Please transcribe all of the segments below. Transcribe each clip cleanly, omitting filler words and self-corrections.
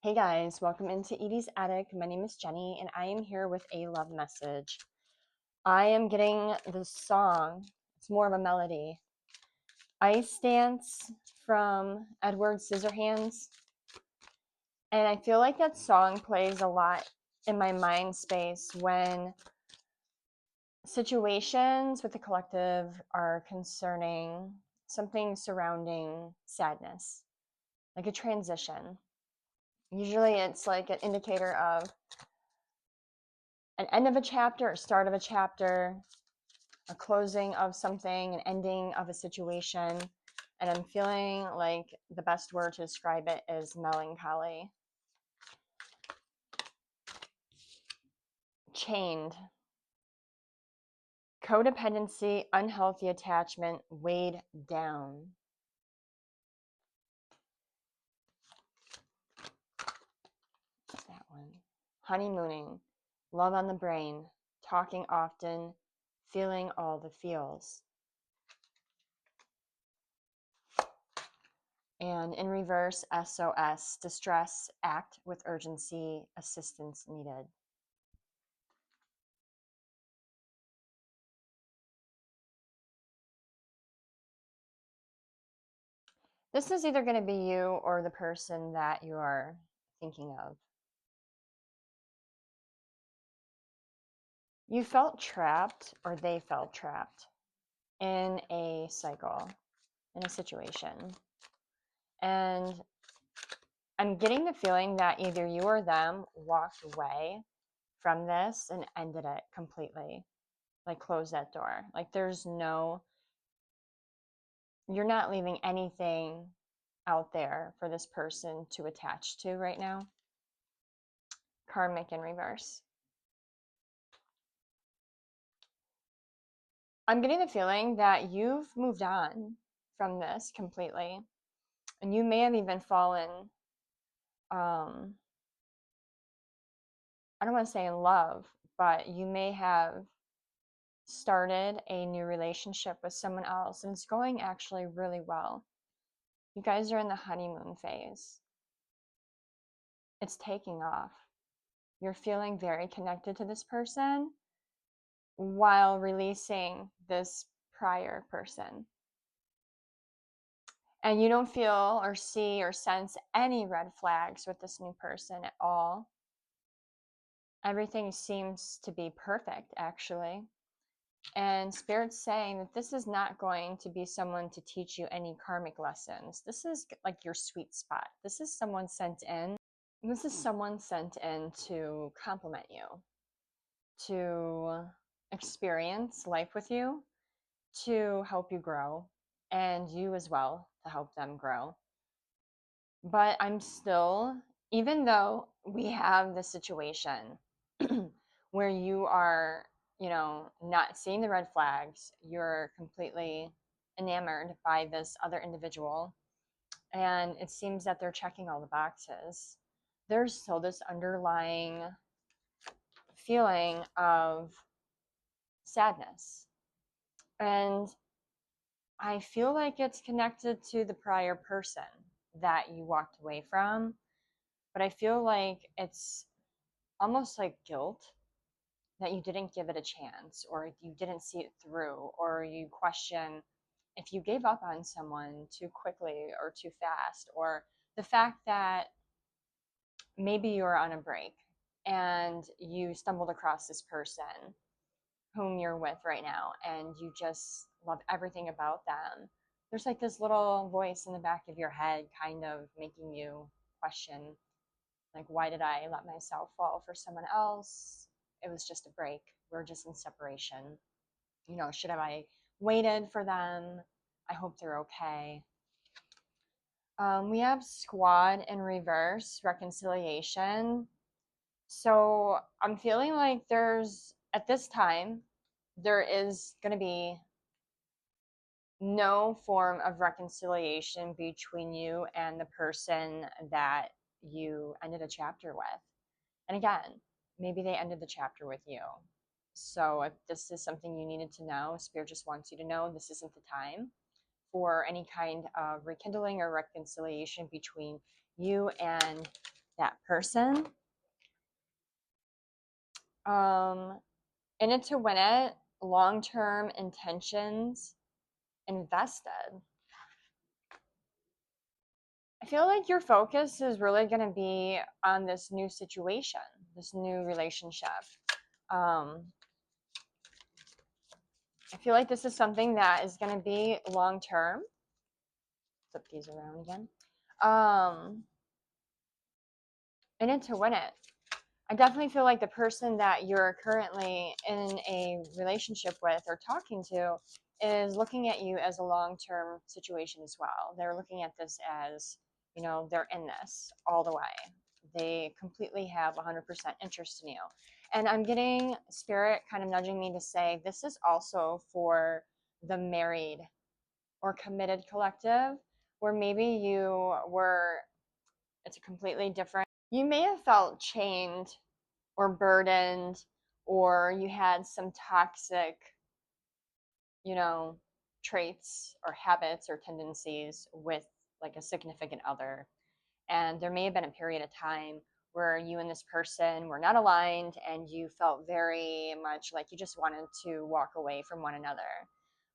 Hey guys, welcome into Edie's Attic. My name is Jenny and I am here with a love message. I am getting the song, it's more of a melody. Ice Dance from Edward Scissorhands. And I feel like that song plays a lot in my mind space when situations with the collective are concerning something surrounding sadness, like a transition. Usually it's like an indicator of an end of a chapter, a start of a chapter, a closing of something, an ending of a situation. And I'm feeling like the best word to describe it is melancholy. Chained. Codependency, unhealthy attachment, weighed down. What's that one? Honeymooning. Love on the brain. Talking often. Feeling all the feels. And in reverse, SOS, distress, act with urgency, assistance needed. This is either going to be you or the person that you are thinking of. You felt trapped, or they felt trapped in a cycle, in a situation. And I'm getting the feeling that either you or them walked away from this and ended it completely. Like, close that door. Like, you're not leaving anything out there for this person to attach to right now. Karmic in reverse. I'm getting the feeling that you've moved on from this completely. And you may have even fallen, I don't want to say in love, but you may have started a new relationship with someone else. And it's going actually really well. You guys are in the honeymoon phase. It's taking off. You're feeling very connected to this person while releasing this prior person. And you don't feel or see or sense any red flags with this new person at all. Everything seems to be perfect, actually. And Spirit's saying that this is not going to be someone to teach you any karmic lessons. This is like your sweet spot. This is someone sent in. This is someone sent in to compliment you, to experience life with you, to help you grow, and you as well to help them grow. But I'm still, even though we have this situation where you are, not seeing the red flags, you're completely enamored by this other individual, and it seems that they're checking all the boxes. There's still this underlying feeling of sadness. And I feel like it's connected to the prior person that you walked away from. But I feel like it's almost like guilt that you didn't give it a chance, or you didn't see it through, or you question if you gave up on someone too quickly or too fast, or the fact that maybe you were on a break and you stumbled across this person whom you're with right now and you just love everything about them. There's like this little voice in the back of your head kind of making you question, like, why did I let myself fall for someone else? It was just a break. We're just in separation. Should have I waited for them? I hope they're okay. We have squad in reverse, reconciliation. So I'm feeling like at this time, there is going to be no form of reconciliation between you and the person that you ended a chapter with. And again, maybe they ended the chapter with you. So if this is something you needed to know, Spirit just wants you to know this isn't the time for any kind of rekindling or reconciliation between you and that person. In it to win it, long-term intentions, invested. I feel like your focus is really going to be on this new situation, this new relationship. Um, I feel like this is something that is going to be long term. Flip these around again. In it to win it. I definitely feel like the person that you're currently in a relationship with or talking to is looking at you as a long-term situation as well. They're looking at this as, you know, they're in this all the way. They completely have 100% interest in you. And I'm getting spirit kind of nudging me to say this is also for the married or committed collective, where maybe you were, it's a completely different, you may have felt chained or burdened, or you had some toxic, you know, traits or habits or tendencies with like a significant other. And there may have been a period of time where you and this person were not aligned and you felt very much like you just wanted to walk away from one another.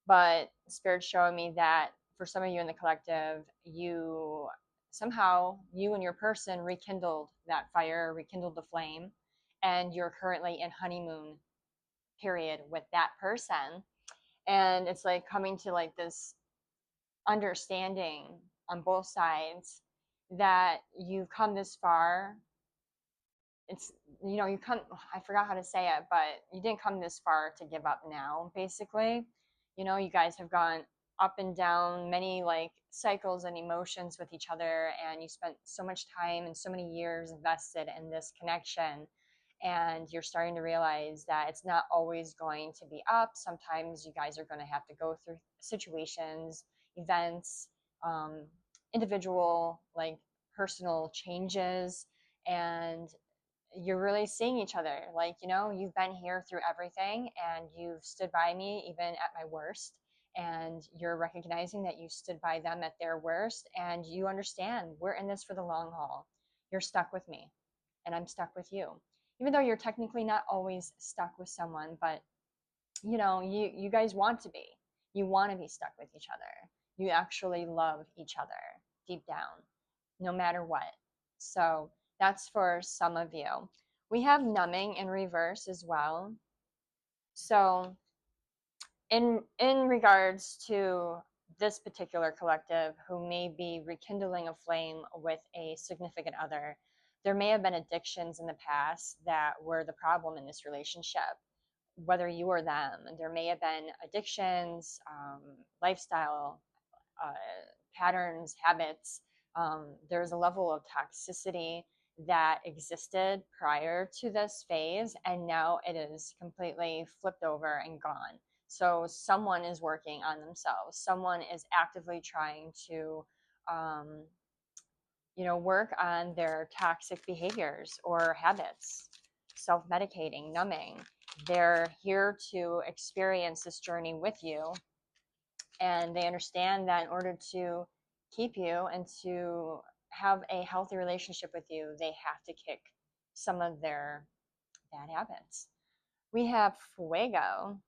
But Spirit's showing me that for some of you in the collective, you somehow, you and your person rekindled that fire, rekindled the flame, and you're currently in honeymoon period with that person. And it's like coming to like this understanding on both sides that you've come this far. It's, you know, you come, I forgot how to say it, but you didn't come this far to give up now, basically. You know, you guys have gone up and down many like cycles and emotions with each other, and you spent so much time and so many years invested in this connection, and you're starting to realize that it's not always going to be up. Sometimes you guys are going to have to go through situations, events, individual like personal changes, and you're really seeing each other. Like, you know, you've been here through everything and you've stood by me even at my worst. And you're recognizing that you stood by them at their worst. And you understand we're in this for the long haul. You're stuck with me and I'm stuck with you. Even though you're technically not always stuck with someone, but you know, you guys want to be. You want to be stuck with each other. You actually love each other deep down, no matter what. So that's for some of you. We have numbing in reverse as well. So in regards to this particular collective who may be rekindling a flame with a significant other, there may have been addictions in the past that were the problem in this relationship, whether you or them. There may have been addictions, lifestyle uh, patterns, habits. There's a level of toxicity that existed prior to this phase, and now it is completely flipped over and gone. So someone is working on themselves. Someone is actively trying to, you know, work on their toxic behaviors or habits, self-medicating, numbing. They're here to experience this journey with you, and they understand that in order to keep you and to have a healthy relationship with you, they have to kick some of their bad habits. We have fuego,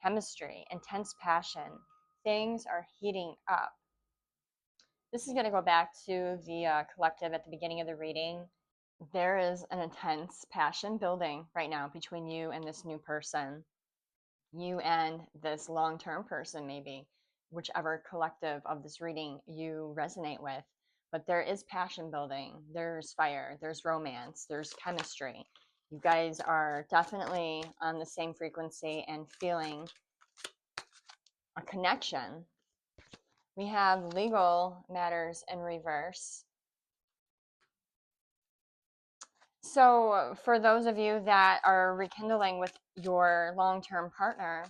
chemistry, intense passion. Things are heating up. This is going to go back to the collective at the beginning of the reading. There is an intense passion building right now between you and this new person, you and this long-term person, maybe whichever collective of this reading you resonate with. But there is passion building, there's fire, there's romance, there's chemistry. You guys are definitely on the same frequency and feeling a connection. We have legal matters in reverse. So for those of you that are rekindling with your long-term partner,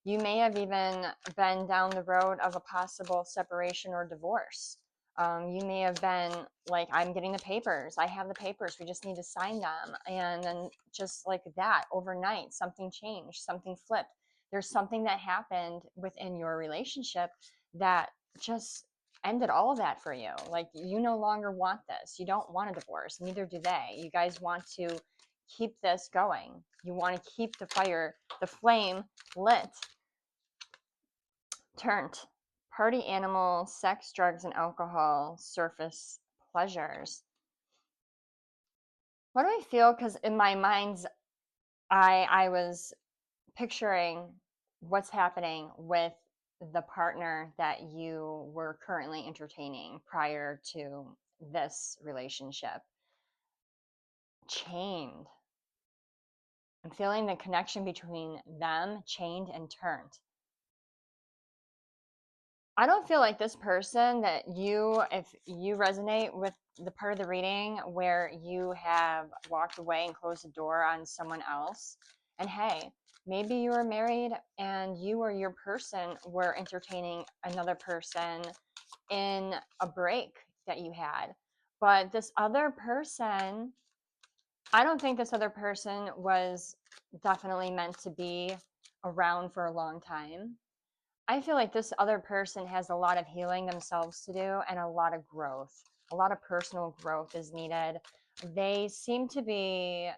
you may have even been down the road of a possible separation or divorce. You may have been like, I'm getting the papers. I have the papers. We just need to sign them. And then just like that, overnight, something changed, something flipped. There's something that happened within your relationship that just ended all of that for you. Like, you no longer want this. You don't want a divorce. Neither do they. You guys want to keep this going. You want to keep the fire, the flame lit. Turned. Party animal, sex, drugs, and alcohol, surface pleasures. What do I feel? Because in my mind's eye, I was picturing what's happening with the partner that you were currently entertaining prior to this relationship. Chained. I'm feeling the connection between them, chained and turned. I don't feel like this person that you, if you resonate with the part of the reading where you have walked away and closed the door on someone else, and hey, maybe you were married and you or your person were entertaining another person in a break that you had. But this other person, I don't think this other person was definitely meant to be around for a long time. I feel like this other person has a lot of healing themselves to do and a lot of growth. A lot of personal growth is needed. They seem to be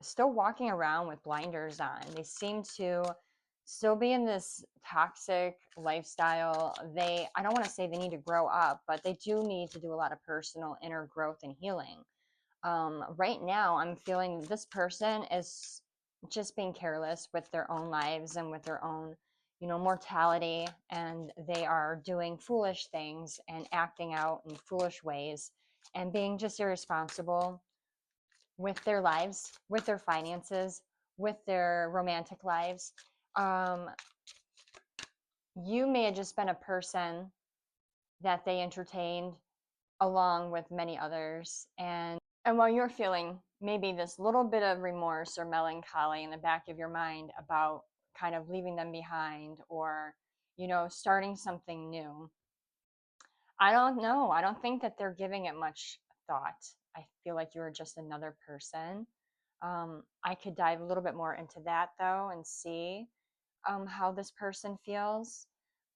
still walking around with blinders on. They seem to still be in this toxic lifestyle. I don't want to say they need to grow up, but they do need to do a lot of personal inner growth and healing. Right now, I'm feeling this person is just being careless with their own lives and with their own, mortality, and they are doing foolish things and acting out in foolish ways and being just irresponsible with their lives, with their finances, with their romantic lives. You may have just been a person that they entertained along with many others. And while you're feeling maybe this little bit of remorse or melancholy in the back of your mind about kind of leaving them behind or, starting something new, I don't know. I don't think that they're giving it much thought. I feel like you're just another person. I could dive a little bit more into that though and see how this person feels.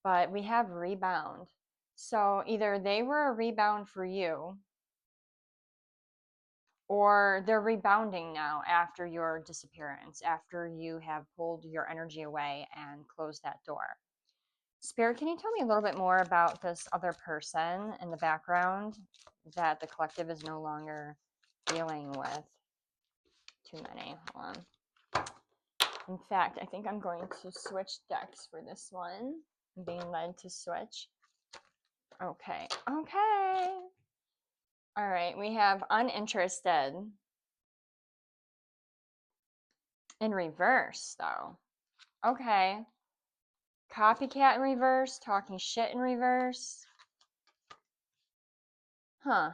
But we have rebound. So either they were a rebound for you, or they're rebounding now after your disappearance, after you have pulled your energy away and closed that door. Spirit, can you tell me a little bit more about this other person in the background that the collective is no longer dealing with? Too many. Hold on. In fact, I think I'm going to switch decks for this one. I'm being led to switch. Okay. Okay. All right. We have uninterested. In reverse, though. Okay. Copycat in reverse, talking shit in reverse. Huh.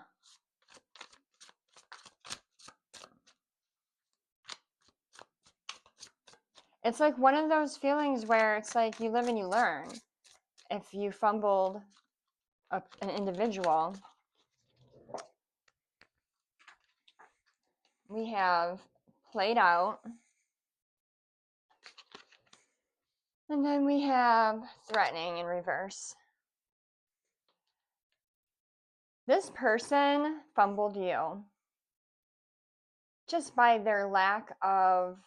It's like one of those feelings where it's like you live and you learn. If you fumbled an individual, we have played out. And then we have threatening in reverse. This person fumbled you just by their lack of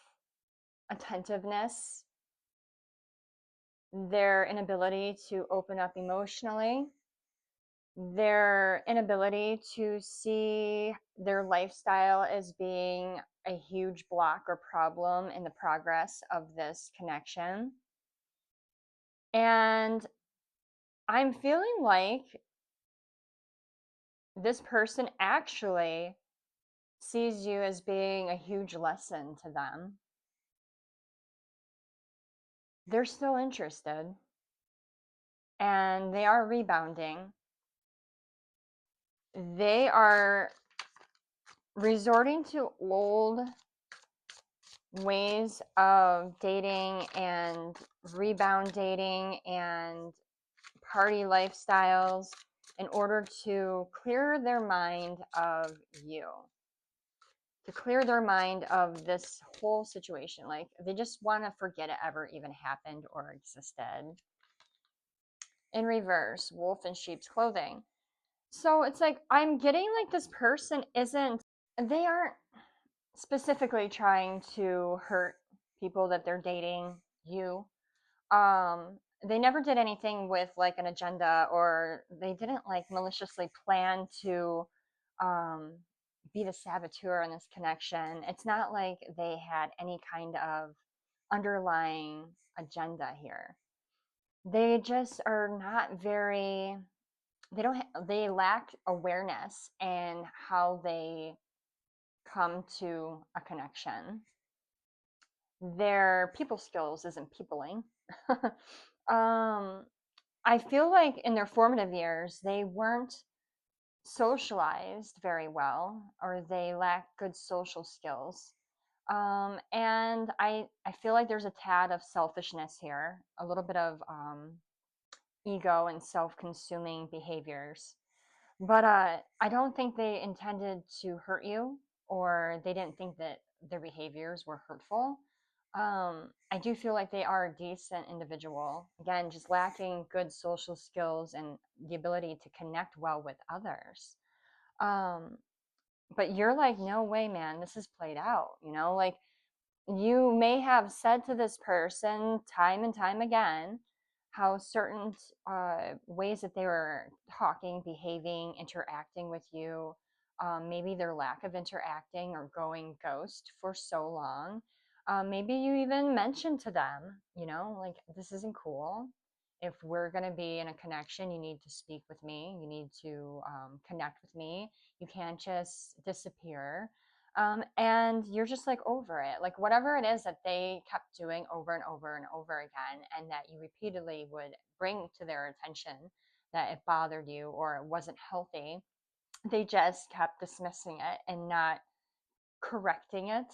attentiveness, their inability to open up emotionally, their inability to see their lifestyle as being a huge block or problem in the progress of this connection. And I'm feeling like this person actually sees you as being a huge lesson to them. They're still interested and they are rebounding. They are resorting to old ways of dating and rebound dating and party lifestyles in order to clear their mind of you, to clear their mind of this whole situation. Like they just want to forget it ever even happened or existed. in reverse, wolf in sheep's clothing. So it's like I'm getting like this person isn't, they aren't specifically trying to hurt people that they're dating, you. They never did anything with like an agenda, or they didn't like maliciously plan to um be the saboteur in this connection. It's not like they had any kind of underlying agenda here. They just are not very, they don't they lack awareness in how they come to a connection. Their people skills isn't peopling. um I feel like in their formative years they weren't socialized very well, or they lack good social skills. And I feel like there's a tad of selfishness here, a little bit of ego and self-consuming behaviors. But I don't think they intended to hurt you, or they didn't think that their behaviors were hurtful. I do feel like they are a decent individual. Again, just lacking good social skills and the ability to connect well with others. Um, but you're like, no way, man, this is played out. Like you may have said to this person time and time again how certain ways that they were talking, behaving, interacting with you, maybe their lack of interacting or going ghost for so long. Maybe you even mentioned to them, like, this isn't cool. If we're going to be in a connection, you need to speak with me. You need to connect with me. You can't just disappear. And you're just like over it, like whatever it is that they kept doing over and over and over again, and that you repeatedly would bring to their attention that it bothered you or it wasn't healthy, they just kept dismissing it and not correcting it,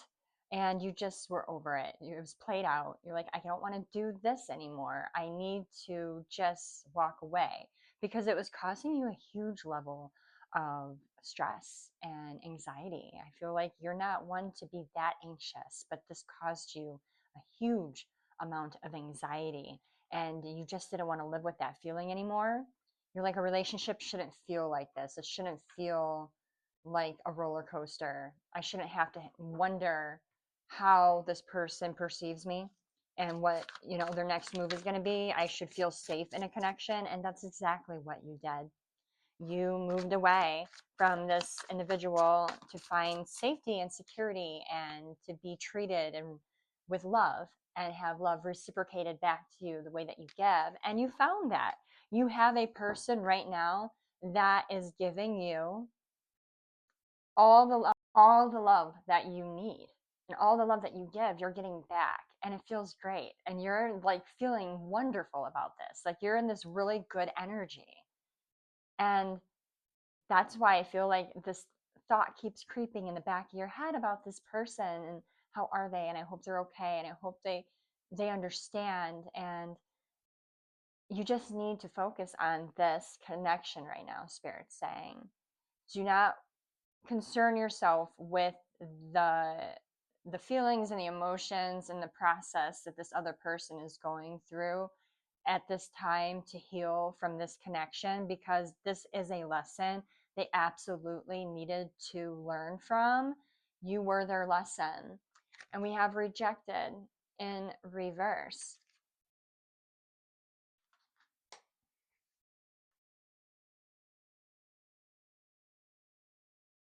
and you just were over it. It was played out. You're like, I don't want to do this anymore. I need to just walk away, because it was causing you a huge level of stress and anxiety. I feel like you're not one to be that anxious, but this caused you a huge amount of anxiety, and you just didn't want to live with that feeling anymore. You're like, a relationship shouldn't feel like this. It shouldn't feel like a roller coaster. I shouldn't have to wonder how this person perceives me and what, their next move is going to be. I should feel safe in a connection. And that's exactly what you did. You moved away from this individual to find safety and security, and to be treated and with love, and have love reciprocated back to you the way that you give. And you found that. You have a person right now that is giving you all the love that you need, and all the love that you give, you're getting back, and it feels great, and you're like feeling wonderful about this. Like you're in this really good energy. And that's why I feel like this thought keeps creeping in the back of your head about this person, and how are they, and I hope they're okay, and I hope they understand. And you just need to focus on this connection right now. Spirit's saying, do not concern yourself with the the feelings and the emotions and the process that this other person is going through at this time to heal from this connection, because this is a lesson they absolutely needed to learn from. You were their lesson. And we have rejected in reverse.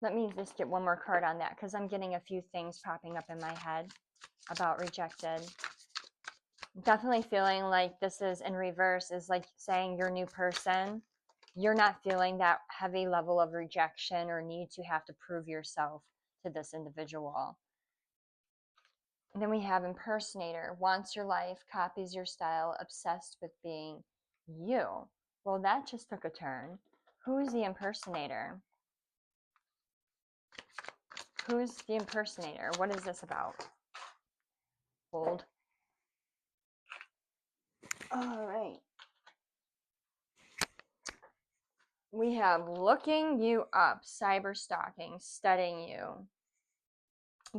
Let me just get one more card on that, because I'm getting a few things popping up in my head about rejected. Definitely feeling like this is in reverse, is like saying your new person, you're not feeling that heavy level of rejection or need to have to prove yourself to this individual. And then we have impersonator, wants your life, copies your style, obsessed with being you. Well, that just took a turn. Who's the impersonator? Who's the impersonator? What is this about? Hold. All right. We have looking you up, cyber stalking, studying you,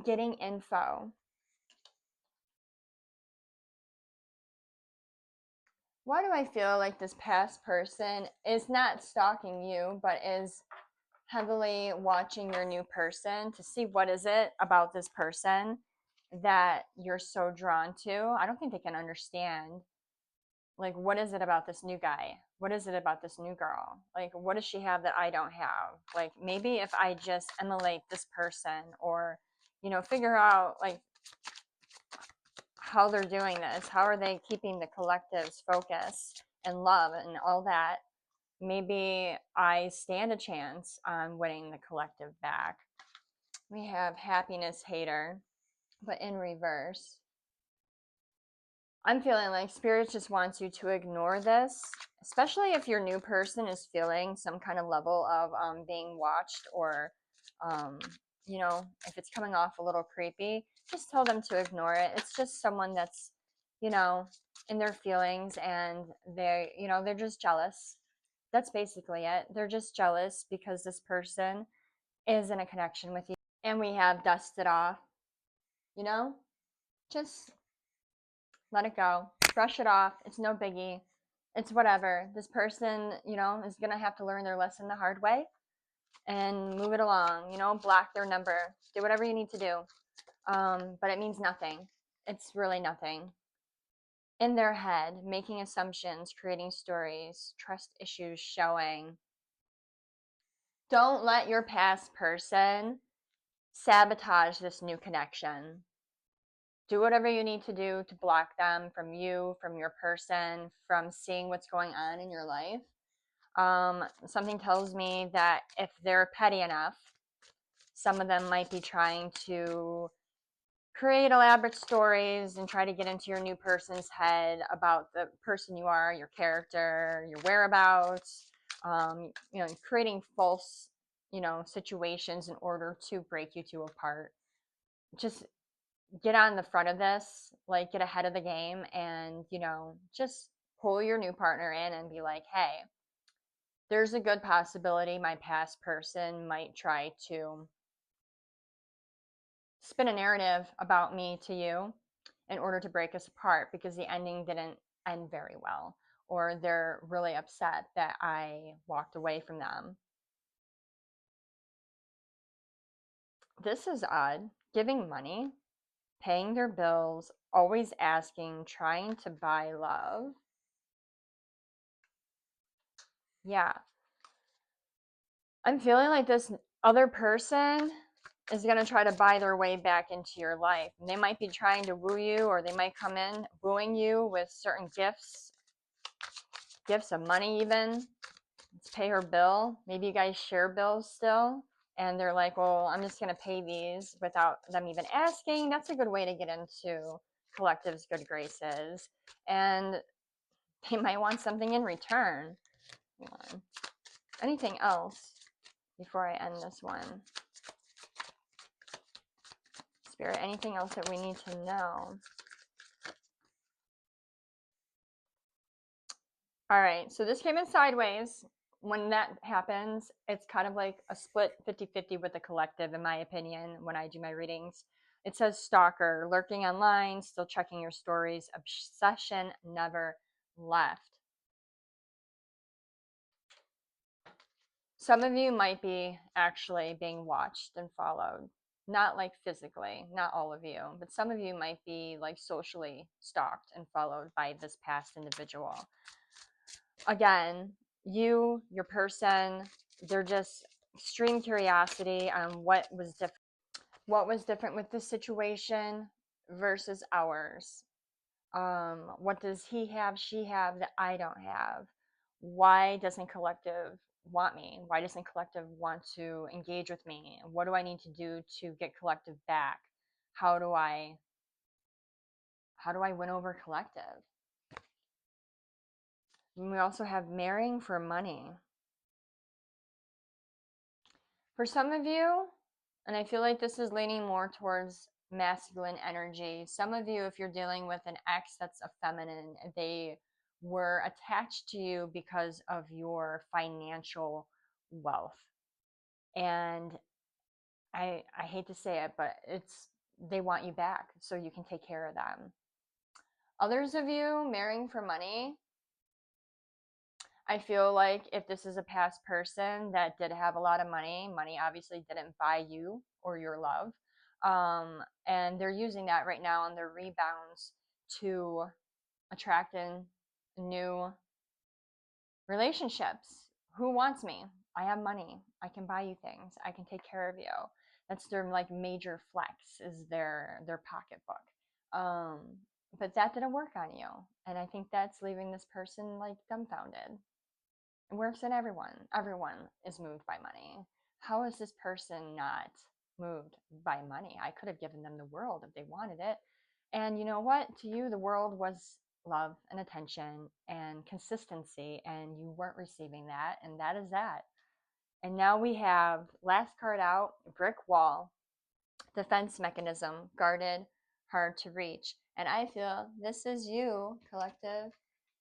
getting info. Why do I feel like this past person is not stalking you, but is heavily watching your new person to see what is it about this person that you're so drawn to? I don't think they can understand. Like, what is it about this new guy? What is it about this new girl? Like, what does she have that I don't have? Like, maybe if I just emulate this person, or, figure out like how they're doing this, how are they keeping the collective's focus and love and all that, maybe I stand a chance on winning the collective back. We have happiness hater, but in reverse. I'm feeling like spirit just wants you to ignore this, especially if your new person is feeling some kind of level of being watched, or, um, if it's coming off a little creepy, just tell them to ignore it. It's just someone that's, you know, in their feelings, and they're just jealous. That's basically it. They're just jealous because this person is in a connection with you. And we have dusted off, you know, just let it go, brush it off. It's no biggie. It's whatever. This person, is going to have to learn their lesson the hard way and move it along, block their number, do whatever you need to do. But it means nothing. It's really nothing. In their head, making assumptions, creating stories, trust issues showing. Don't let your past person sabotage this new connection. Do whatever you need to do to block them from you, from your person, from seeing what's going on in your life. Something tells me that if they're petty enough, some of them might be trying to create elaborate stories and try to get into your new person's head about the person you are, your character, your whereabouts, creating false, situations in order to break you two apart. Just get on the front of this, like get ahead of the game, and, just pull your new partner in and be like, hey, there's a good possibility my past person might try to spin a narrative about me to you in order to break us apart, because the ending didn't end very well, or they're really upset that I walked away from them. This is odd. Giving money, paying their bills, always asking, trying to buy love. Yeah. I'm feeling like this other person is going to try to buy their way back into your life. And they might be trying to woo you, or they might come in wooing you with certain gifts of money even. Let's pay her bill. Maybe you guys share bills still. And they're like, well, I'm just going to pay these without them even asking. That's a good way to get into collective's good graces. And they might want something in return. Anything else before I end this one? Spirit, anything else that we need to know? All right, so this came in sideways. When that happens, it's kind of like a split 50-50 with the collective, in my opinion, when I do my readings. It says stalker, lurking online, still checking your stories, obsession never left. Some of you might be actually being watched and followed. Not like physically, not all of you, but some of you might be like socially stalked and followed by this past individual. Again, your person, they're just extreme curiosity on what was different. What was different with this situation versus ours? What does he have, she have that I don't have? Why doesn't collective want me? Why doesn't collective want to engage with me? What do I need to do to get collective back? How do I win over collective? And we also have marrying for money. For some of you, and I feel like this is leaning more towards masculine energy, some of you, if you're dealing with an ex that's a feminine, they were attached to you because of your financial wealth. And I hate to say it, but they want you back so you can take care of them. Others of you marrying for money, I feel like if this is a past person that did have a lot of money, money obviously didn't buy you or your love. And they're using that right now on their rebounds to attract in new relationships. Who wants me? I have money. I can buy you things. I can take care of you. That's their like major flex is their pocketbook. Um, but that didn't work on you, and I think that's leaving this person like dumbfounded. It works in everyone. Everyone is moved by money. How is this person not moved by money? I could have given them the world if they wanted it. And you know what? To you, the world was love and attention and consistency, and you weren't receiving that. And that is that. And now we have last card out, brick wall, defense mechanism, guarded, hard to reach. And I feel this is you, collective.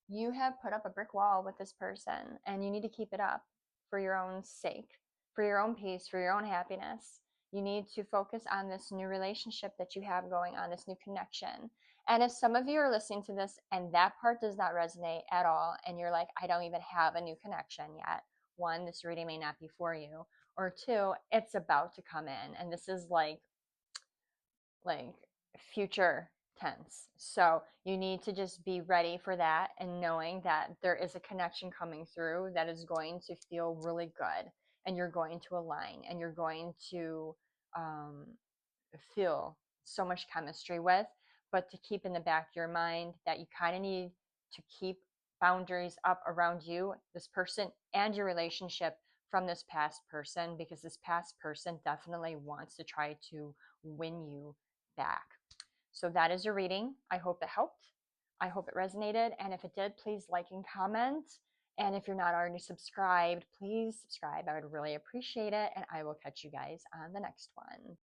You have put up a brick wall with this person, and you need to keep it up for your own sake, for your own peace, for your own happiness. You need to focus on this new relationship that you have going on, this new connection. And if some of you are listening to this and that part does not resonate at all, and you're like, I don't even have a new connection yet, one, this reading may not be for you, or two, it's about to come in. And this is like future tense. So you need to just be ready for that and knowing that there is a connection coming through that is going to feel really good, and you're going to align, and you're going to um, feel so much chemistry with. But to keep in the back of your mind that you kind of need to keep boundaries up around you, this person, and your relationship from this past person, because this past person definitely wants to try to win you back. So that is your reading. I hope it helped. I hope it resonated. And if it did, please like and comment. And if you're not already subscribed, please subscribe. I would really appreciate it. And I will catch you guys on the next one.